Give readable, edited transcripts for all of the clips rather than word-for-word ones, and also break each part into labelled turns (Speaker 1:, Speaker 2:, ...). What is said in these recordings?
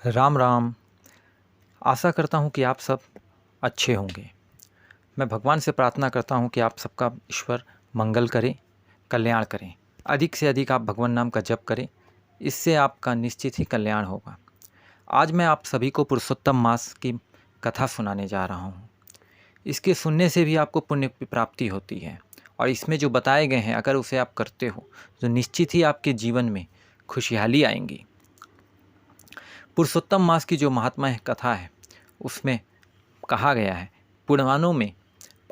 Speaker 1: राम राम। आशा करता हूँ कि आप सब अच्छे होंगे। मैं भगवान से प्रार्थना करता हूँ कि आप सबका ईश्वर मंगल करे, कल्याण करें। अधिक से अधिक आप भगवान नाम का जप करें, इससे आपका निश्चित ही कल्याण होगा। आज मैं आप सभी को पुरुषोत्तम मास की कथा सुनाने जा रहा हूँ। इसके सुनने से भी आपको पुण्य की प्राप्ति होती है और इसमें जो बताए गए हैं अगर उसे आप करते हो तो निश्चित ही आपके जीवन में खुशहाली आएंगी। पुरुषोत्तम मास की जो महात्मा कथा है उसमें कहा गया है, पुराणों में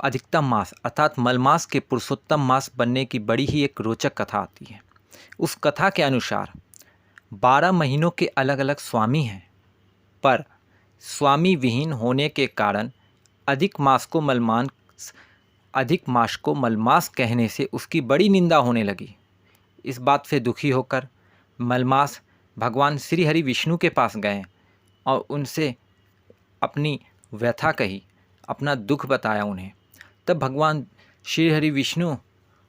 Speaker 1: अधिकतम मास अर्थात मलमास के पुरुषोत्तम मास बनने की बड़ी ही एक रोचक कथा आती है। उस कथा के अनुसार 12 महीनों के अलग अलग स्वामी हैं, पर स्वामी विहीन होने के कारण अधिक मास को मलमास कहने से उसकी बड़ी निंदा होने लगी। इस बात से दुखी होकर मलमास भगवान श्री हरि विष्णु के पास गए और उनसे अपनी व्यथा कही, अपना दुख बताया उन्हें। तब भगवान श्री हरि विष्णु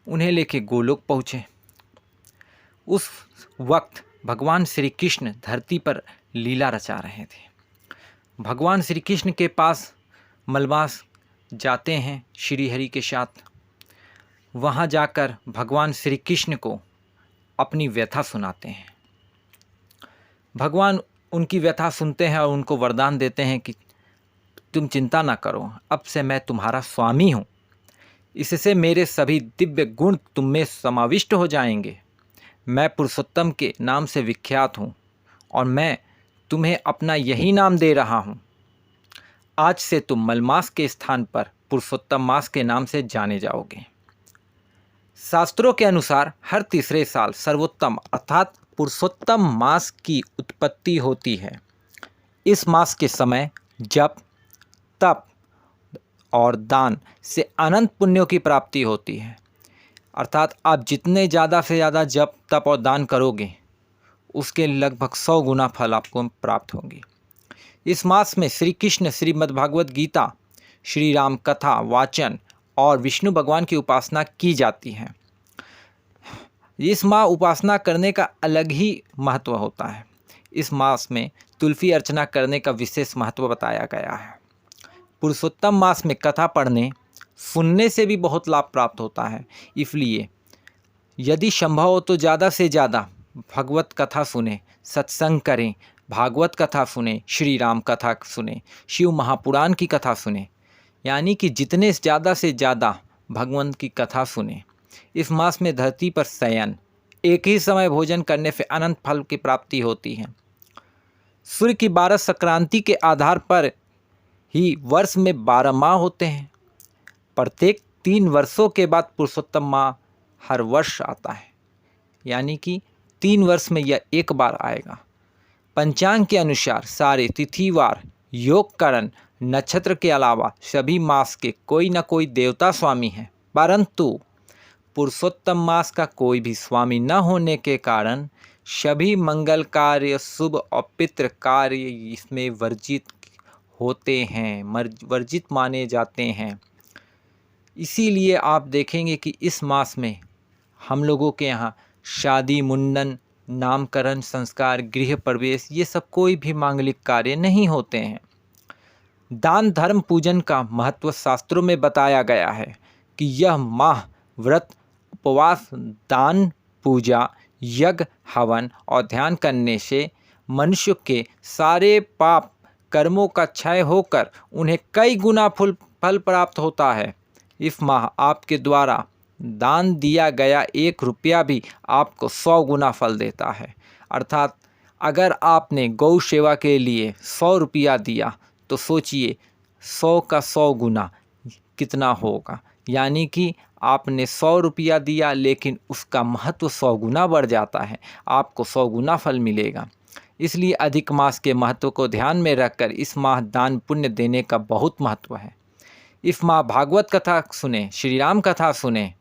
Speaker 1: उन्हें लेके गोलोक पहुँचे। उस वक्त भगवान श्री कृष्ण धरती पर लीला रचा रहे थे। भगवान श्री कृष्ण के पास मलमास जाते हैं श्री हरि के साथ। वहाँ जाकर भगवान श्री कृष्ण को अपनी व्यथा सुनाते हैं। भगवान उनकी व्यथा सुनते हैं और उनको वरदान देते हैं कि तुम चिंता ना करो, अब से मैं तुम्हारा स्वामी हूँ। इससे मेरे सभी दिव्य गुण तुम में समाविष्ट हो जाएंगे। मैं पुरुषोत्तम के नाम से विख्यात हूँ और मैं तुम्हें अपना यही नाम दे रहा हूँ। आज से तुम मलमास के स्थान पर पुरुषोत्तम मास के नाम से जाने जाओगे। शास्त्रों के अनुसार हर तीसरे साल सर्वोत्तम अर्थात पुरुषोत्तम मास की उत्पत्ति होती है। इस मास के समय जप, तप और दान से अनंत पुण्यों की प्राप्ति होती है। अर्थात आप जितने ज़्यादा से ज़्यादा जप, तप और दान करोगे उसके लगभग 100 गुना फल आपको प्राप्त होंगे। इस मास में श्री कृष्ण श्रीमद् भागवत गीता, श्री राम कथा वाचन और विष्णु भगवान की उपासना की जाती है। इस माह उपासना करने का अलग ही महत्व होता है। इस मास में तुलसी अर्चना करने का विशेष महत्व बताया गया है। पुरुषोत्तम मास में कथा पढ़ने सुनने से भी बहुत लाभ प्राप्त होता है। इसलिए यदि संभव हो तो ज़्यादा से ज़्यादा भगवत कथा सुने, सत्संग करें, भागवत कथा सुने, श्री राम कथा सुने, शिव महापुराण की कथा सुने, यानी कि जितने ज़्यादा से ज़्यादा भगवान की कथा सुने। इस मास में धरती पर शयन, एक ही समय भोजन करने से अनंत फल की प्राप्ति होती है। सूर्य की 12 संक्रांति के आधार पर ही वर्ष में 12 माह होते हैं। प्रत्येक 3 वर्षों के बाद पुरुषोत्तम माह हर वर्ष आता है, यानी कि 3 वर्ष में यह एक बार आएगा। पंचांग के अनुसार सारे तिथिवार, योगकरण, नक्षत्र के अलावा सभी मास के कोई न कोई देवता स्वामी हैं, परंतु पुरुषोत्तम मास का कोई भी स्वामी न होने के कारण सभी मंगल कार्य, शुभ और पितृ कार्य इसमें वर्जित होते हैं, वर्जित माने जाते हैं। इसीलिए आप देखेंगे कि इस मास में हम लोगों के यहाँ शादी, मुंडन, नामकरण, संस्कार, गृह प्रवेश ये सब कोई भी मांगलिक कार्य नहीं होते हैं। दान, धर्म, पूजन का महत्व शास्त्रों में बताया गया है कि यह माह व्रत, उपवास, दान, पूजा, यज्ञ, हवन और ध्यान करने से मनुष्य के सारे पाप कर्मों का क्षय होकर उन्हें कई गुना फल प्राप्त होता है। इस माह आपके द्वारा दान दिया गया 1 रुपया भी आपको 100 गुना फल देता है। अर्थात अगर आपने गौ सेवा के लिए 100 रुपया दिया तो सोचिए 100 का 100 गुना कितना होगा, यानी कि आपने 100 रुपया दिया लेकिन उसका महत्व 100 गुना बढ़ जाता है, आपको 100 गुना फल मिलेगा। इसलिए अधिक मास के महत्व को ध्यान में रखकर इस माह दान पुण्य देने का बहुत महत्व है। इस माह भागवत कथा सुने, श्री राम कथा सुने,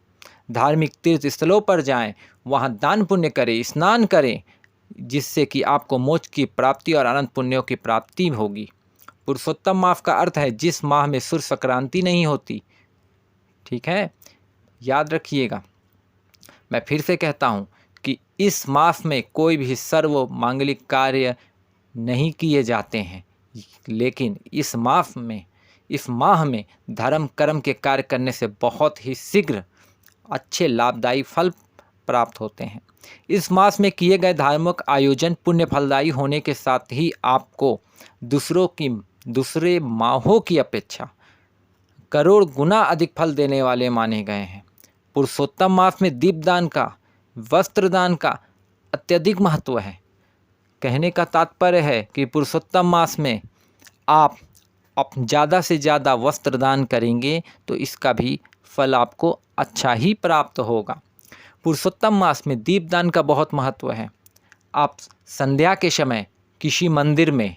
Speaker 1: धार्मिक तीर्थ स्थलों पर जाएं, वहाँ दान पुण्य करें, स्नान करें, जिससे कि आपको मोक्ष की प्राप्ति और अनंत पुण्यों की प्राप्ति होगी। पुरुषोत्तम मास का अर्थ है जिस माह में सूर्य संक्रांति नहीं होती। ठीक है, याद रखिएगा। मैं फिर से कहता हूँ कि इस मास में कोई भी सर्व मांगलिक कार्य नहीं किए जाते हैं, लेकिन इस माह में धर्म कर्म के कार्य करने से बहुत ही शीघ्र अच्छे लाभदायी फल प्राप्त होते हैं। इस मास में किए गए धार्मिक आयोजन पुण्य फलदायी होने के साथ ही आपको दूसरे माहों की अपेक्षा करोड़ गुना अधिक फल देने वाले माने गए हैं। पुरुषोत्तम मास में दीपदान का, वस्त्रदान का अत्यधिक महत्व है। कहने का तात्पर्य है कि पुरुषोत्तम मास में आप ज़्यादा से ज़्यादा वस्त्र दान करेंगे तो इसका भी फल आपको अच्छा ही प्राप्त होगा। पुरुषोत्तम मास में दीपदान का बहुत महत्व है। आप संध्या के समय किसी मंदिर में,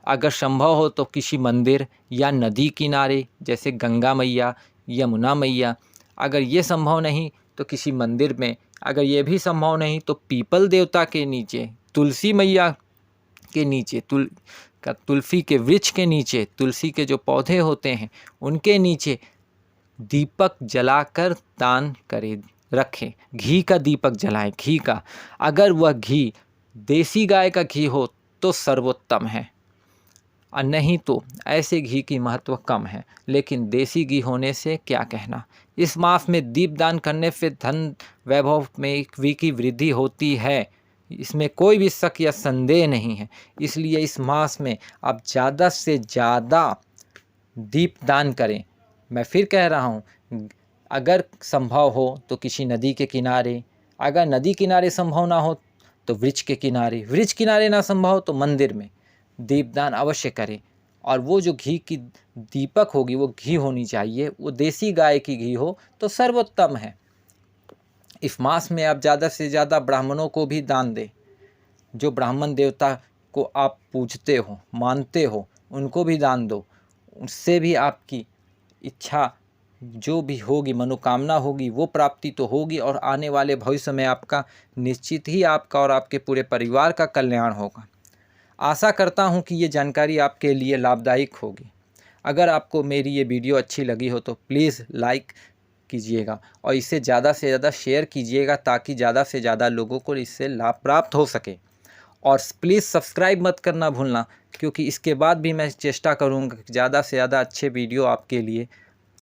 Speaker 1: अगर संभव हो तो किसी मंदिर या नदी किनारे जैसे गंगा मैया, यमुना मैया, अगर ये संभव नहीं तो किसी मंदिर में, अगर ये भी संभव नहीं तो पीपल देवता के नीचे, तुलसी मैया के नीचे, तुलसी के वृक्ष के नीचे, तुलसी के जो पौधे होते हैं उनके नीचे दीपक जलाकर दान करें, रखें। घी का दीपक जलाएं, घी का। अगर वह घी देसी गाय का घी हो तो सर्वोत्तम है, और नहीं तो ऐसे घी की महत्व कम है, लेकिन देसी घी होने से क्या कहना। इस मास में दीपदान करने से धन वैभव में की वृद्धि होती है, इसमें कोई भी शक या संदेह नहीं है। इसलिए इस मास में आप ज़्यादा से ज़्यादा दीपदान करें। मैं फिर कह रहा हूँ, अगर संभव हो तो किसी नदी के किनारे, अगर नदी किनारे संभव ना हो तो वृक्ष के किनारे, वृक्ष किनारे ना संभव हो तो मंदिर में दीपदान अवश्य करें। और वो जो घी की दीपक होगी वो घी होनी चाहिए, वो देसी गाय की घी हो तो सर्वोत्तम है। इस मास में आप ज़्यादा से ज़्यादा ब्राह्मणों को भी दान दें। जो ब्राह्मण देवता को आप पूजते हो, मानते हो, उनको भी दान दो। उससे भी आपकी इच्छा जो भी होगी, मनोकामना होगी, वो प्राप्ति तो होगी, और आने वाले भविष्य में आपका निश्चित ही आपका और आपके पूरे परिवार का कल्याण होगा। आशा करता हूँ कि ये जानकारी आपके लिए लाभदायक होगी। अगर आपको मेरी ये वीडियो अच्छी लगी हो तो प्लीज़ लाइक कीजिएगा और इसे ज़्यादा से ज़्यादा शेयर कीजिएगा, ताकि ज़्यादा से ज़्यादा लोगों को इससे लाभ प्राप्त हो सके। और प्लीज़ सब्सक्राइब मत करना भूलना, क्योंकि इसके बाद भी मैं चेष्टा करूँगा कि ज़्यादा से ज़्यादा अच्छे वीडियो आपके लिए